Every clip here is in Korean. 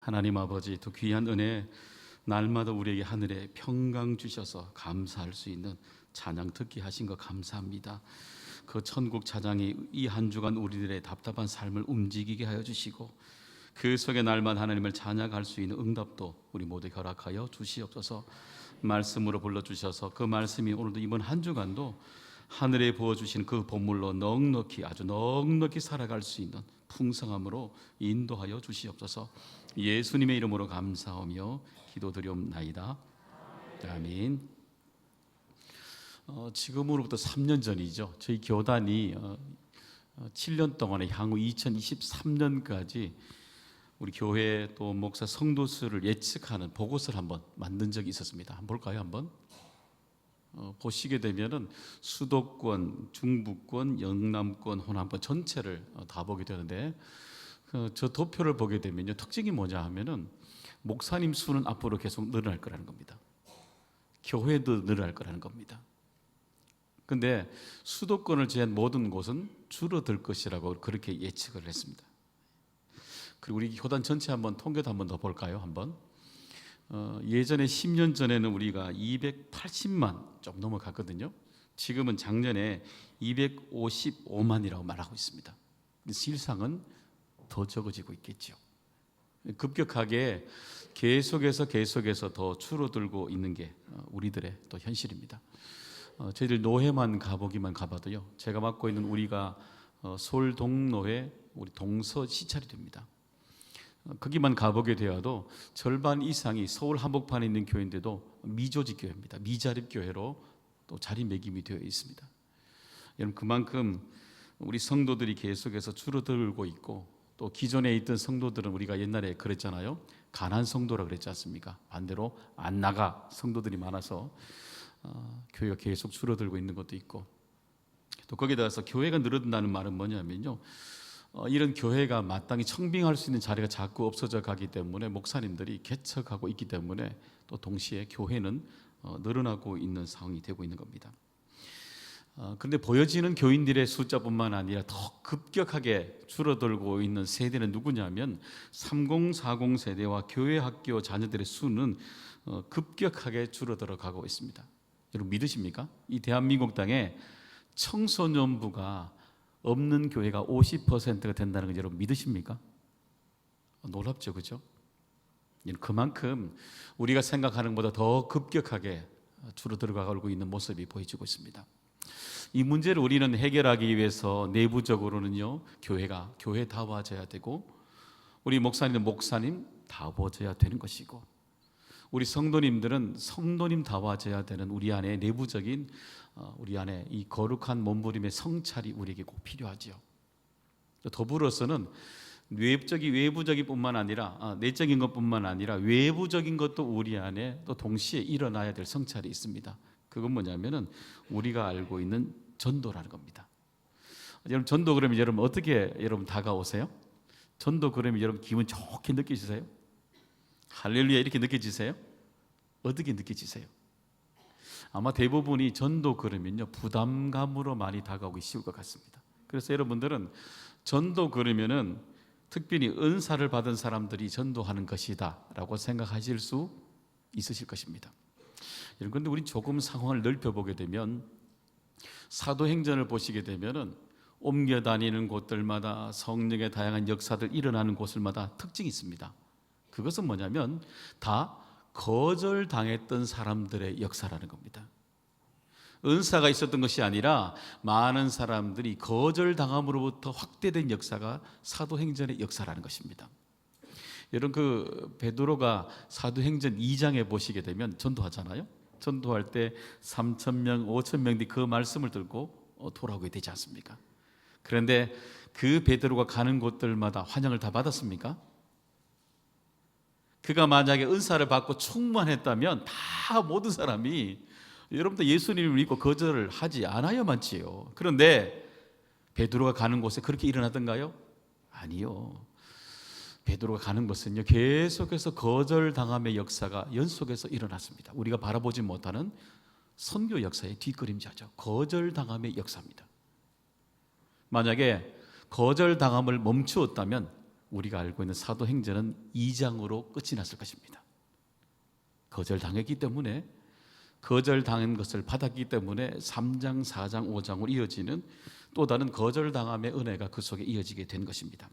하나님 아버지, 또 귀한 은혜 날마다 우리에게 하늘에 평강 주셔서 감사할 수 있는 찬양 듣게 하신 거 감사합니다. 그 천국 찬양이 이 한 주간 우리들의 답답한 삶을 움직이게 하여 주시고, 그 속에 날마다 하나님을 찬양할 수 있는 응답도 우리 모두 허락하여 주시옵소서. 말씀으로 불러주셔서 그 말씀이 오늘도 이번 한 주간도 하늘에 부어주신 그 본물로 넉넉히, 아주 넉넉히 살아갈 수 있는 풍성함으로 인도하여 주시옵소서. 예수님의 이름으로 감사하며 기도드리옵나이다. 아멘. 지금으로부터 3년 전이죠. 저희 교단이 7년 동안에 향후 2023년까지 우리 교회 또 목사 성도 수를 예측하는 보고서를 한번 만든 적이 있었습니다. 한번 볼까요? 한번 보시게 되면은 수도권, 중부권, 영남권, 호남권 전체를 다 보게 되는데, 저 도표를 보게 되면요, 특징이 뭐냐 하면은 목사님 수는 앞으로 계속 늘어날 거라는 겁니다. 교회도 늘어날 거라는 겁니다. 근데 수도권을 제한 모든 곳은 줄어들 것이라고 그렇게 예측을 했습니다. 그리고 우리 교단 전체 한번 통계도 한번 더 볼까요? 한번 예전에 10년 전에는 우리가 280만 좀 넘어갔거든요. 지금은 작년에 255만이라고 말하고 있습니다. 실상은 더 적어지고 있겠죠. 급격하게 계속해서 더 줄어들고 있는 게 우리들의 또 현실입니다. 저희들 노회만 가보기만 가봐도요, 제가 맡고 있는 우리가 서울 동노회 우리 동서 시찰이 됩니다. 거기만 가보게 되어도 절반 이상이 서울 한복판에 있는 교회인데도 미조직 교회입니다. 미자립 교회로 또 자리매김이 되어 있습니다. 여러분, 그만큼 우리 성도들이 계속해서 줄어들고 있고, 또 기존에 있던 성도들은 우리가 옛날에 그랬잖아요. 가난 성도라 그랬지 않습니까? 반대로 안 나가 성도들이 많아서 교회가 계속 줄어들고 있는 것도 있고, 또 거기에 따라서 교회가 늘어난다는 말은 뭐냐면요, 이런 교회가 마땅히 청빙할 수 있는 자리가 자꾸 없어져 가기 때문에 목사님들이 개척하고 있기 때문에 또 동시에 교회는 늘어나고 있는 상황이 되고 있는 겁니다. 그런데 보여지는 교인들의 숫자뿐만 아니라 더 급격하게 줄어들고 있는 세대는 누구냐면 3040 세대와 교회 학교 자녀들의 수는 급격하게 줄어들어 가고 있습니다. 여러분 믿으십니까? 이 대한민국 땅에 청소년부가 없는 교회가 50%가 된다는 걸 여러분 믿으십니까? 놀랍죠, 그죠? 그만큼 우리가 생각하는 것보다 더 급격하게 줄어들어가고 있는 모습이 보여지고 있습니다. 이 문제를 우리는 해결하기 위해서 내부적으로는요, 교회가 교회다워져야 되고, 우리 목사님은 목사님다워져야 되는 것이고, 우리 성도님들은 성도님다워져야 되는 우리 안에 내부적인 우리 안에 이 거룩한 몸부림의 성찰이 우리에게 꼭 필요하지요. 더불어서는 외부적인 뿐만 아니라 내적인 것뿐만 아니라 외부적인 것도 우리 안에 또 동시에 일어나야 될 성찰이 있습니다. 그건 뭐냐면은 우리가 알고 있는 전도라는 겁니다. 여러분, 전도 그러면 여러분 어떻게 여러분 다가오세요? 전도 그러면 여러분 기분 좋게 느끼시세요? 할렐루야 이렇게 느껴지세요? 어떻게 느껴지세요? 아마 대부분이 전도 그러면요, 부담감으로 많이 다가오기 쉬울 것 같습니다. 그래서 여러분들은 전도 그러면은 특별히 은사를 받은 사람들이 전도하는 것이다 라고 생각하실 수 있으실 것입니다. 여러분, 그런데 우리 조금 상황을 넓혀보게 되면, 사도행전을 보시게 되면은 옮겨 다니는 곳들마다 성령의 다양한 역사들 일어나는 곳들마다 특징이 있습니다. 그것은 뭐냐면 다 거절당했던 사람들의 역사라는 겁니다. 은사가 있었던 것이 아니라 많은 사람들이 거절당함으로부터 확대된 역사가 사도행전의 역사라는 것입니다. 여러분, 그 베드로가 사도행전 2장에 보시게 되면 전도하잖아요. 전도할 때 3,000명, 5,000명들이 그 말씀을 들고 돌아오게 되지 않습니까? 그런데 그 베드로가 가는 곳들마다 환영을 다 받았습니까? 그가 만약에 은사를 받고 충만했다면 다 모든 사람이 여러분들 예수님을 믿고 거절을 하지 않아야만 지요. 그런데 베드로가 가는 곳에 그렇게 일어나던가요? 아니요. 베드로가 가는 곳은요, 계속해서 거절당함의 역사가 연속해서 일어났습니다. 우리가 바라보지 못하는 선교 역사의 뒷그림자죠. 거절당함의 역사입니다. 만약에 거절당함을 멈추었다면 우리가 알고 있는 사도행전은 2장으로 끝이 났을 것입니다. 거절당했기 때문에, 거절당한 것을 받았기 때문에 3장, 4장, 5장으로 이어지는 또 다른 거절당함의 은혜가 그 속에 이어지게 된 것입니다.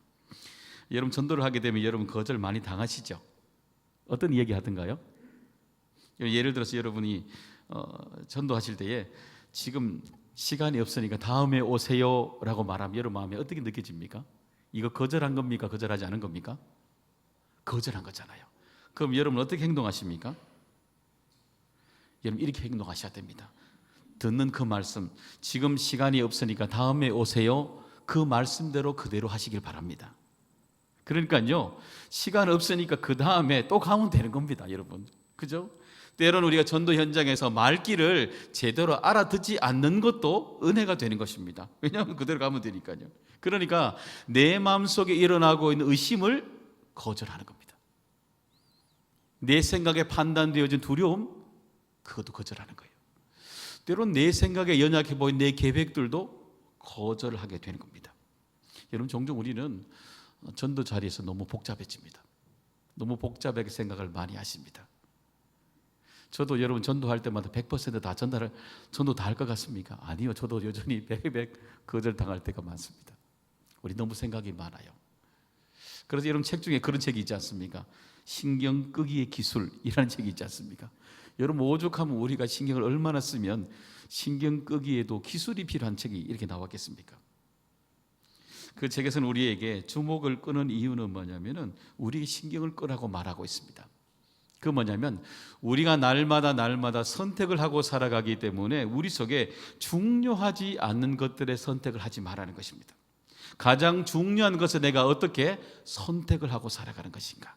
여러분, 전도를 하게 되면 여러분 거절 많이 당하시죠? 어떤 이야기 하던가요? 예를 들어서 여러분이 전도하실 때에 지금 시간이 없으니까 다음에 오세요 라고 말하면 여러분 마음에 어떻게 느껴집니까? 이거 거절한 겁니까? 거절하지 않은 겁니까? 거절한 거잖아요. 그럼 여러분 어떻게 행동하십니까? 여러분 이렇게 행동하셔야 됩니다. 듣는 그 말씀, 지금 시간이 없으니까 다음에 오세요, 그 말씀대로 그대로 하시길 바랍니다. 그러니까요, 시간 없으니까 그 다음에 또 가면 되는 겁니다, 여러분. 그죠? 때로는 우리가 전도 현장에서 말귀를 제대로 알아듣지 않는 것도 은혜가 되는 것입니다. 왜냐하면 그대로 가면 되니까요. 그러니까 내 마음속에 일어나고 있는 의심을 거절하는 겁니다. 내 생각에 판단되어진 두려움, 그것도 거절하는 거예요. 때로는 내 생각에 연약해 보이는 내 계획들도 거절을 하게 되는 겁니다. 여러분, 종종 우리는 전도 자리에서 너무 복잡해집니다. 너무 복잡하게 생각을 많이 하십니다. 저도 여러분 전도할 때마다 100%다 전도 다 할 것 같습니까? 아니요, 저도 여전히 100% 거절당할 때가 많습니다. 우리 너무 생각이 많아요. 그래서 여러분 책 중에 그런 책이 있지 않습니까? 신경 끄기의 기술이라는 책이 있지 않습니까? 여러분 오죽하면 우리가 신경을 얼마나 쓰면 신경 끄기에도 기술이 필요한 책이 이렇게 나왔겠습니까? 그 책에서는 우리에게 주목을 끄는 이유는 뭐냐면은 우리의 신경을 끄라고 말하고 있습니다. 그 뭐냐면 우리가 날마다 선택을 하고 살아가기 때문에 우리 속에 중요하지 않는 것들의 선택을 하지 말라는 것입니다. 가장 중요한 것을 내가 어떻게 선택을 하고 살아가는 것인가.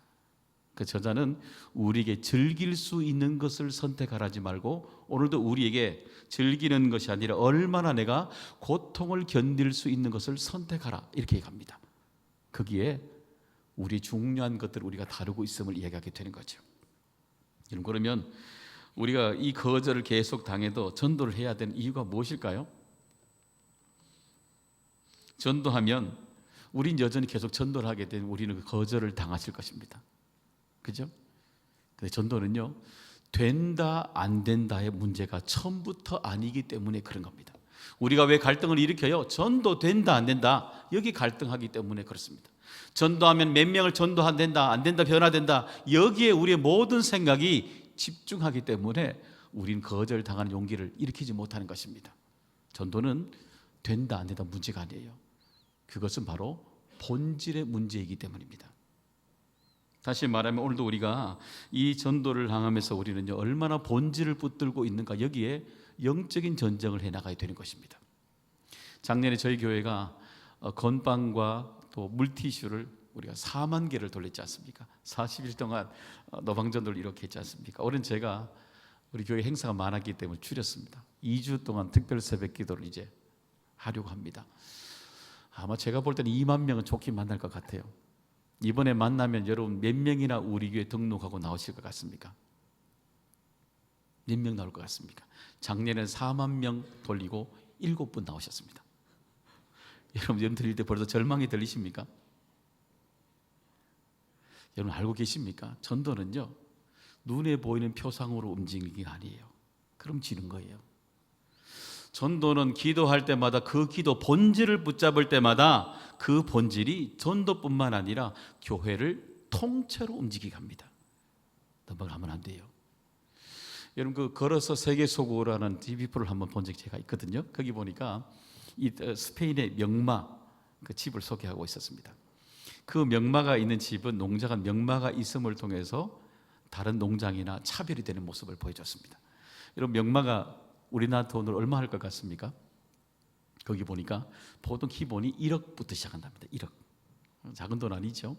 그 저자는 우리에게 즐길 수 있는 것을 선택하라지 말고 오늘도 우리에게 즐기는 것이 아니라 얼마나 내가 고통을 견딜 수 있는 것을 선택하라, 이렇게 얘기합니다. 거기에 우리 중요한 것들을 우리가 다루고 있음을 이야기하게 되는 거죠. 그러면 우리가 이 거절을 계속 당해도 전도를 해야 되는 이유가 무엇일까요? 전도하면 우린 여전히 계속 전도를 하게 되면 우리는 그 거절을 당하실 것입니다. 그죠? 근데 전도는요, 된다 안 된다의 문제가 처음부터 아니기 때문에 그런 겁니다. 우리가 왜 갈등을 일으켜요? 전도 된다 안 된다, 여기 갈등하기 때문에 그렇습니다. 전도하면 몇 명을 전도 안 된다, 안 된다, 변화된다, 여기에 우리의 모든 생각이 집중하기 때문에 우린 거절당하는 용기를 일으키지 못하는 것입니다. 전도는 된다 안 된다 문제가 아니에요. 그것은 바로 본질의 문제이기 때문입니다. 다시 말하면 오늘도 우리가 이 전도를 향하면서 우리는 얼마나 본질을 붙들고 있는가, 여기에 영적인 전쟁을 해나가야 되는 것입니다. 작년에 저희 교회가 건빵과 또 물티슈를 우리가 4만 개를 돌렸지 않습니까? 40일 동안 노방전도를 이렇게 했지 않습니까? 올해는 제가 우리 교회 행사가 많았기 때문에 줄였습니다. 2주 동안 특별 새벽 기도를 이제 하려고 합니다. 아마 제가 볼 때는 2만 명은 좋게 만날 것 같아요. 이번에 만나면 여러분 몇 명이나 우리 교회 등록하고 나오실 것 같습니까? 몇 명 나올 것 같습니까? 작년에는 4만 명 돌리고 7분 나오셨습니다. 여러분 들릴 때 벌써 절망이 들리십니까? 여러분 알고 계십니까? 전도는요, 눈에 보이는 표상으로 움직이는 게 아니에요. 그럼 지는 거예요. 전도는 기도할 때마다 그 기도 본질을 붙잡을 때마다 그 본질이 전도뿐만 아니라 교회를 통째로 움직이게 합니다. 넘어가면 안 돼요. 여러분 그 걸어서 세계 속으로라는 TV 프로를 한번 본 적이 제가 있거든요. 거기 보니까 이 스페인의 명마 그 집을 소개하고 있었습니다. 그 명마가 있는 집은 농장은 명마가 있음을 통해서 다른 농장이나 차별이 되는 모습을 보여줬습니다. 여러분 명마가 우리나라 돈으로 얼마 할 것 같습니까? 거기 보니까 보통 기본이 1억부터 시작한답니다. 1억. 작은 돈 아니죠?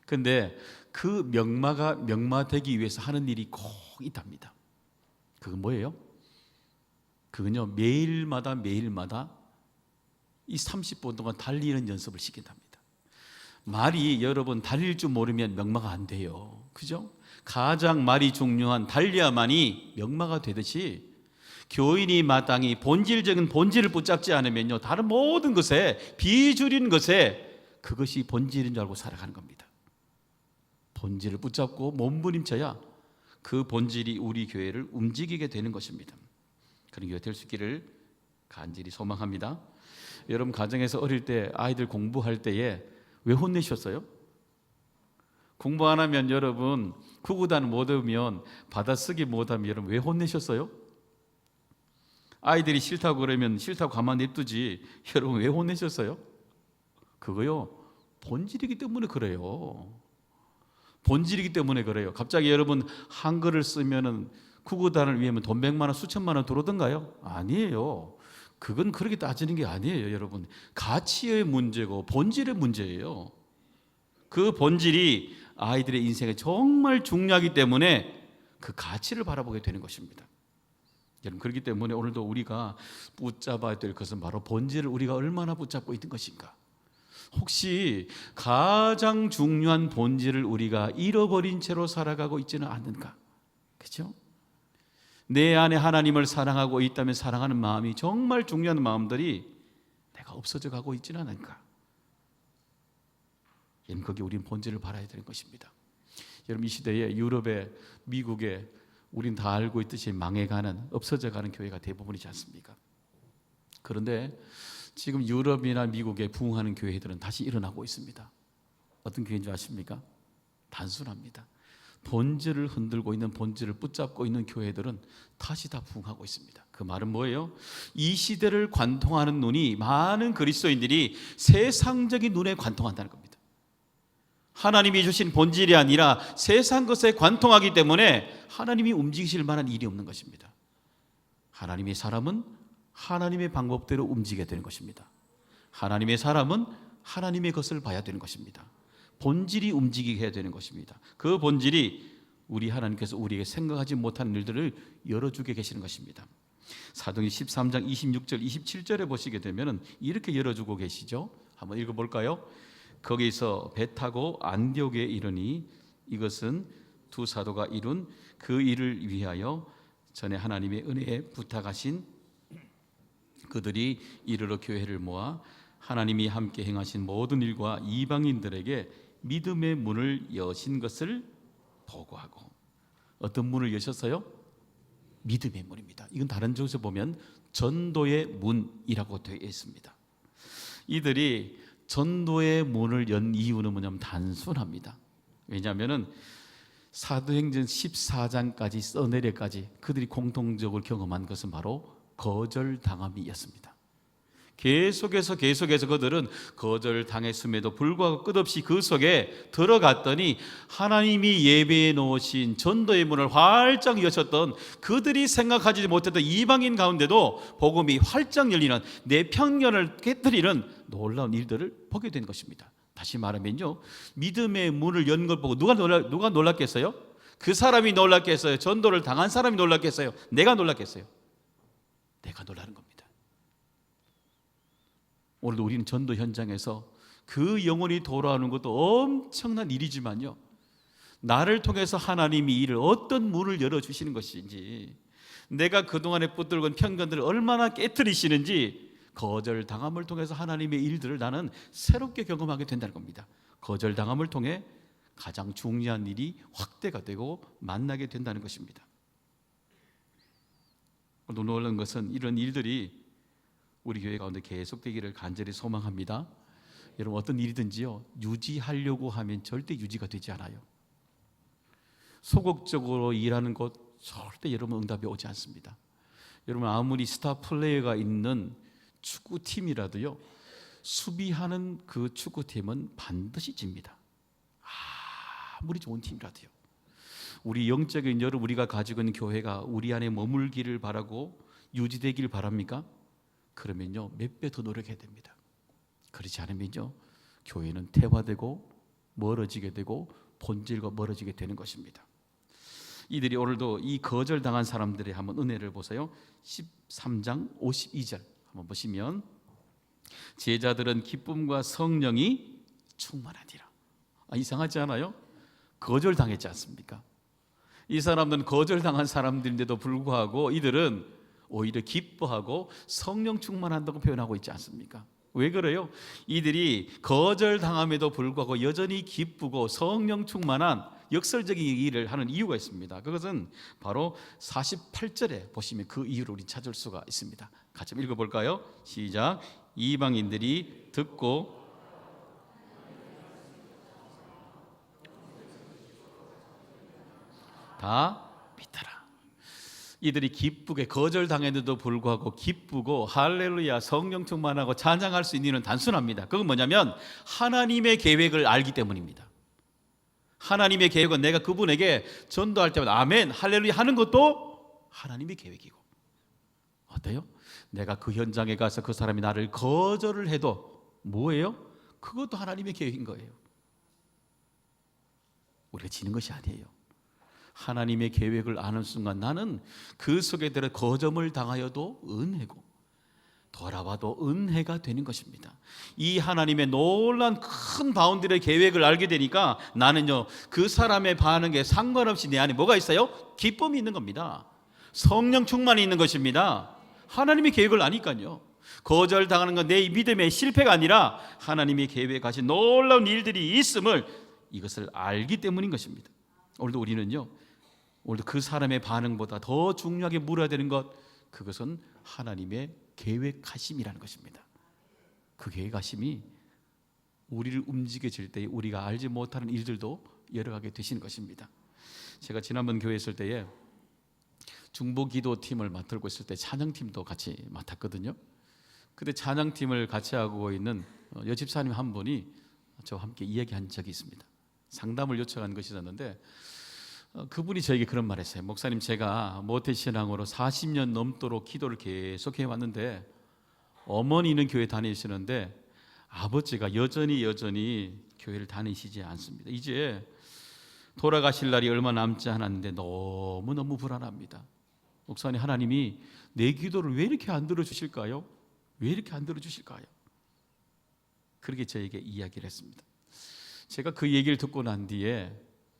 그런데 그 명마가 명마되기 위해서 하는 일이 꼭 있답니다. 그건 뭐예요? 그건요, 매일마다 이 30분 동안 달리는 연습을 시킨답니다. 말이 여러분 달릴 줄 모르면 명마가 안 돼요. 그죠? 가장 말이 중요한 달려야만이 명마가 되듯이 교인이 마땅히 본질적인 본질을 붙잡지 않으면요, 다른 모든 것에 비주린 것에 그것이 본질인 줄 알고 살아가는 겁니다. 본질을 붙잡고 몸부림쳐야 그 본질이 우리 교회를 움직이게 되는 것입니다. 그런 교회 될 수 있기를 간절히 소망합니다. 여러분 가정에서 어릴 때 아이들 공부할 때에 왜 혼내셨어요? 공부 안 하면 여러분 구구단 못 외우면 받아쓰기 못하면 여러분 왜 혼내셨어요? 아이들이 싫다고 그러면 싫다고 가만히 냅두지 여러분 왜 혼내셨어요? 그거요 본질이기 때문에 그래요. 본질이기 때문에 그래요. 갑자기 여러분 한글을 쓰면은 구구단을 위하면 돈 100만 원 수천만 원 들어오던가요? 아니에요. 그건 그렇게 따지는 게 아니에요. 여러분 가치의 문제고 본질의 문제예요. 그 본질이 아이들의 인생에 정말 중요하기 때문에 그 가치를 바라보게 되는 것입니다. 여러분 그렇기 때문에 오늘도 우리가 붙잡아야 될 것은 바로 본질을 우리가 얼마나 붙잡고 있는 것인가. 혹시 가장 중요한 본질을 우리가 잃어버린 채로 살아가고 있지는 않는가? 그렇죠? 내 안에 하나님을 사랑하고 있다면 사랑하는 마음이 정말 중요한 마음들이 내가 없어져 가고 있지는 않은가? 여러분 거기 우리는 본질을 바라야 되는 것입니다. 여러분 이 시대에 유럽에 미국에 우린 다 알고 있듯이 망해가는 없어져가는 교회가 대부분이지 않습니까? 그런데 지금 유럽이나 미국에 부흥하는 교회들은 다시 일어나고 있습니다. 어떤 교회인 줄 아십니까? 단순합니다. 본질을 흔들고 있는 본질을 붙잡고 있는 교회들은 다시 다 부흥하고 있습니다. 그 말은 뭐예요? 이 시대를 관통하는 눈이 많은 그리스도인들이 세상적인 눈에 관통한다는 겁니다. 하나님이 주신 본질이 아니라 세상 것에 관통하기 때문에 하나님이 움직이실 만한 일이 없는 것입니다. 하나님의 사람은 하나님의 방법대로 움직여야 되는 것입니다. 하나님의 사람은 하나님의 것을 봐야 되는 것입니다. 본질이 움직이게 해야 되는 것입니다. 그 본질이 우리 하나님께서 우리에게 생각하지 못한 일들을 열어주게 계시는 것입니다. 사도행전 13장 26절 27절에 보시게 되면 이렇게 열어주고 계시죠. 한번 읽어볼까요? 거기서 배 타고 안디옥에 이르니 이것은 두 사도가 이룬 그 일을 위하여 전에 하나님의 은혜에 부탁하신 그들이 이르러 교회를 모아 하나님이 함께 행하신 모든 일과 이방인들에게 믿음의 문을 여신 것을 보고하고. 어떤 문을 여셨어요? 믿음의 문입니다. 이건 다른 쪽에서 보면 전도의 문이라고 되어 있습니다. 이들이 전도의 문을 연 이유는 뭐냐면 단순합니다. 왜냐하면 사도행전 14장까지 써내려까지 그들이 공통적으로 경험한 것은 바로 거절당함이었습니다. 계속해서 그들은 거절당했음에도 불구하고 끝없이 그 속에 들어갔더니 하나님이 예배해 놓으신 전도의 문을 활짝 여셨던 그들이 생각하지 못했던 이방인 가운데도 복음이 활짝 열리는 내편견을 깨뜨리는 놀라운 일들을 보게 된 것입니다. 다시 말하면요, 믿음의 문을 연 걸 보고 누가 놀랐겠어요? 그 사람이 놀랐겠어요? 전도를 당한 사람이 놀랐겠어요? 내가 놀랐겠어요? 내가 놀라는 겁니다. 오늘도 우리는 전도 현장에서 그 영혼이 돌아오는 것도 엄청난 일이지만요, 나를 통해서 하나님이 이를 어떤 문을 열어주시는 것인지, 내가 그동안에 붙들고 편견들을 얼마나 깨트리시는지, 거절당함을 통해서 하나님의 일들을 나는 새롭게 경험하게 된다는 겁니다. 거절당함을 통해 가장 중요한 일이 확대가 되고 만나게 된다는 것입니다. 놀라운 것은 이런 일들이 우리 교회 가운데 계속되기를 간절히 소망합니다. 여러분 어떤 일이든지요, 유지하려고 하면 절대 유지가 되지 않아요. 소극적으로 일하는 것 절대 여러분 응답이 오지 않습니다. 여러분 아무리 스타 플레이어가 있는 축구팀이라도요, 수비하는 그 축구팀은 반드시 집니다. 아무리 좋은 팀이라도요. 우리 영적인 여러분, 우리가 가지고 있는 교회가 우리 안에 머물기를 바라고 유지되기를 바랍니까? 그러면요 몇 배 더 노력해야 됩니다. 그렇지 않으면요 교회는 퇴화되고 멀어지게 되고 본질과 멀어지게 되는 것입니다. 이들이 오늘도 이 거절당한 사람들의 한번 은혜를 보세요. 13장 52절 한번 보시면, 제자들은 기쁨과 성령이 충만하니라. 이상하지 않아요? 거절당했지 않습니까? 이 사람들은 거절당한 사람들인데도 불구하고 이들은 오히려 기뻐하고 성령 충만한다고 표현하고 있지 않습니까? 왜 그래요? 이들이 거절당함에도 불구하고 여전히 기쁘고 성령 충만한 역설적인 일을 하는 이유가 있습니다. 그것은 바로 48절에 보시면 그 이유를 우리 찾을 수가 있습니다. 같이 읽어볼까요? 시작. 이방인들이 듣고 다 믿더라. 이들이 기쁘게 거절당했는데도 불구하고 기쁘고 할렐루야 성령 충만하고 찬양할 수 있는 이유는 단순합니다. 그건 뭐냐면 하나님의 계획을 알기 때문입니다. 하나님의 계획은 내가 그분에게 전도할 때마다 아멘 할렐루야 하는 것도 하나님의 계획이고, 어때요? 내가 그 현장에 가서 그 사람이 나를 거절을 해도 뭐예요? 그것도 하나님의 계획인 거예요. 우리가 지는 것이 아니에요. 하나님의 계획을 아는 순간 나는 그 속에 들어 거점을 당하여도 은혜고 돌아와도 은혜가 되는 것입니다. 이 하나님의 놀란 큰 바운드의 계획을 알게 되니까 나는요, 그 사람의 반응에 상관없이 내 안에 뭐가 있어요? 기쁨이 있는 겁니다. 성령 충만이 있는 것입니다. 하나님의 계획을 아니까요. 거절당하는 건 내 믿음의 실패가 아니라 하나님이 계획하신 놀라운 일들이 있음을, 이것을 알기 때문인 것입니다. 오늘도 우리는요, 오늘도 그 사람의 반응보다 더 중요하게 물어야 되는 것, 그것은 하나님의 계획하심이라는 것입니다. 그 계획하심이 우리를 움직여질 때 우리가 알지 못하는 일들도 열어가게 되시는 것입니다. 제가 지난번 교회 있을 때에 중보기도팀을 맡고 있을 때 찬양팀도 같이 맡았거든요. 그때 찬양팀을 같이 하고 있는 여집사님 한 분이 저와 함께 이야기한 적이 있습니다. 상담을 요청한 것이 있었는데 그분이 저에게 그런 말 했어요. 목사님, 제가 모태신앙으로 40년 넘도록 기도를 계속 해왔는데 어머니는 교회 다니시는데 아버지가 여전히 교회를 다니시지 않습니다. 이제 돌아가실 날이 얼마 남지 않았는데 너무너무 불안합니다. 목사님, 하나님이 내 기도를 왜 이렇게 안 들어주실까요? 왜 이렇게 안 들어주실까요? 그렇게 저에게 이야기를 했습니다. 제가 그 얘기를 듣고 난 뒤에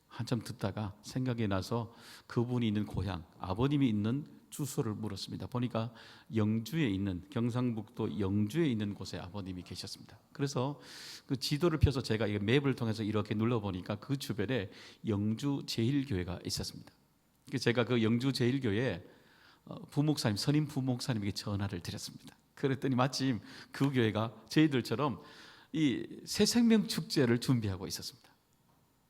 한참 듣다가 생각이 나서 그분이 있는 고향, 아버님이 있는 주소를 물었습니다. 보니까 영주에 있는, 경상북도 영주에 있는 곳에 아버님이 계셨습니다. 그래서 그 지도를 펴서 제가 이 맵을 통해서 이렇게 눌러보니까 그 주변에 영주 제일교회가 있었습니다. 제가 그 영주 제일교회 부목사님, 선임 부목사님에게 전화를 드렸습니다. 그랬더니 마침 그 교회가 저희들처럼 이 새생명 축제를 준비하고 있었습니다.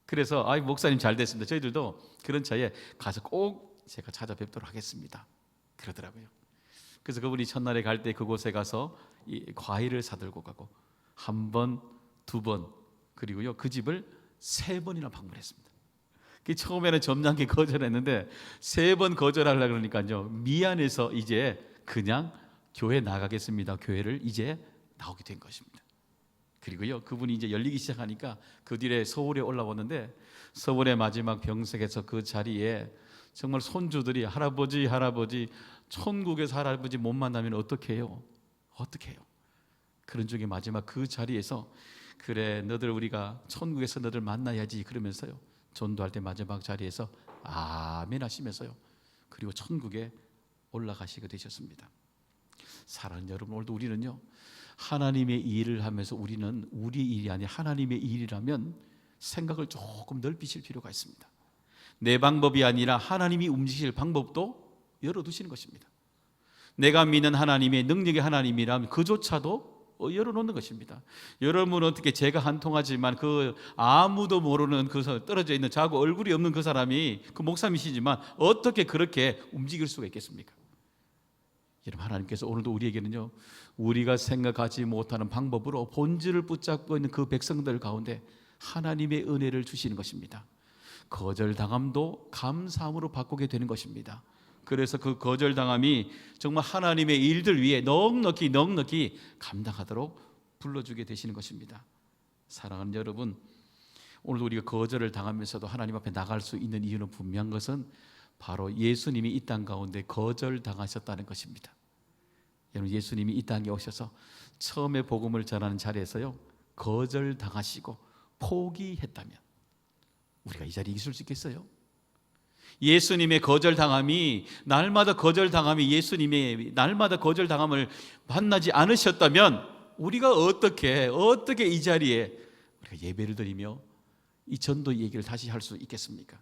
그래서 목사님 잘 됐습니다. 저희들도 그런 차에 가서 꼭 제가 찾아뵙도록 하겠습니다. 그러더라고요. 그래서 그분이 첫날에 갈 때 그곳에 가서 이 과일을 사들고 가고 한 번, 두 번, 그리고요 그 집을 3번이나 방문했습니다. 처음에는 점잖게 거절했는데 3번 거절하려고 그러니까요, 미안해서 이제 그냥 교회 나가겠습니다. 교회를 이제 나오게 된 것입니다. 그리고요 그분이 이제 열리기 시작하니까 그 뒤에 서울에 올라왔는데, 서울의 마지막 병석에서 그 자리에 정말 손주들이 할아버지 천국에서 할아버지 못 만나면 어떻게 해요? 그런 중에 마지막 그 자리에서 그래 너들 우리가 천국에서 너들 만나야지 그러면서요 전도할 때 마지막 자리에서 아멘 하시면서요 그리고 천국에 올라가시게 되셨습니다. 사랑하는 여러분, 오늘도 우리는요 하나님의 일을 하면서 우리는 우리 일이 아니라 하나님의 일이라면 생각을 조금 넓히실 필요가 있습니다. 내 방법이 아니라 하나님이 움직이실 방법도 열어두시는 것입니다. 내가 믿는 하나님의 능력의 하나님이라면 그조차도 열어놓는 것입니다. 여러분은 어떻게, 제가 한 통하지만 그 아무도 모르는 그 떨어져 있는 자고 얼굴이 없는 그 사람이 그 목사님이시지만 어떻게 그렇게 움직일 수가 있겠습니까? 여러분, 하나님께서 오늘도 우리에게는요 우리가 생각하지 못하는 방법으로 본질을 붙잡고 있는 그 백성들 가운데 하나님의 은혜를 주시는 것입니다. 거절당함도 감사함으로 바꾸게 되는 것입니다. 그래서 그 거절당함이 정말 하나님의 일들 위에 넉넉히 감당하도록 불러주게 되시는 것입니다. 사랑하는 여러분, 오늘도 우리가 거절을 당하면서도 하나님 앞에 나갈 수 있는 이유는 분명한 것은 바로 예수님이 이 땅 가운데 거절당하셨다는 것입니다. 여러분, 예수님이 이 땅에 오셔서 처음에 복음을 전하는 자리에서요 거절당하시고 포기했다면 우리가 이 자리에 있을 수 있겠어요? 예수님의 거절당함이 날마다 거절당함을 만나지 않으셨다면 우리가 어떻게 이 자리에 우리가 예배를 드리며 이 전도 얘기를 다시 할 수 있겠습니까?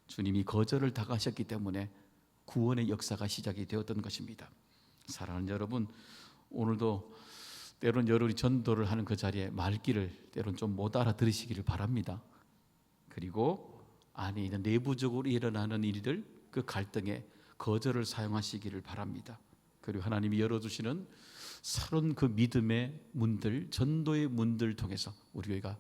주님이 거절을 당하셨기 때문에 구원의 역사가 시작이 되었던 것입니다. 사랑하는 여러분, 오늘도 때론 여러분이 전도를 하는 그 자리에 말귀를 때론 좀 못 알아들으시기를 바랍니다. 그리고 안에 있는 내부적으로 일어나는 일들, 그 갈등에 거절을 사용하시기를 바랍니다. 그리고 하나님이 열어주시는 새로운 그 믿음의 문들, 전도의 문들 통해서 우리 교회가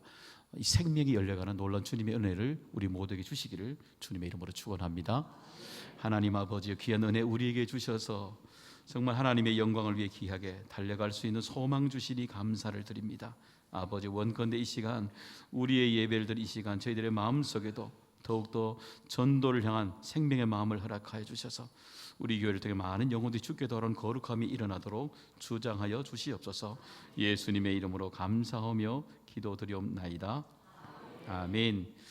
이 생명이 열려가는 놀라운 주님의 은혜를 우리 모두에게 주시기를 주님의 이름으로 축원합니다. 하나님 아버지의 귀한 은혜 우리에게 주셔서 정말 하나님의 영광을 위해 귀하게 달려갈 수 있는 소망 주시니 감사를 드립니다. 아버지, 원컨대 이 시간 우리의 예배를 드린 이 시간 저희들의 마음속에도 더욱더 전도를 향한 생명의 마음을 허락하여 주셔서 우리 교회를 통해 많은 영혼들이 주께 돌아오는 거룩함이 일어나도록 주장하여 주시옵소서. 예수님의 이름으로 감사하며 기도드리옵나이다. 아멘.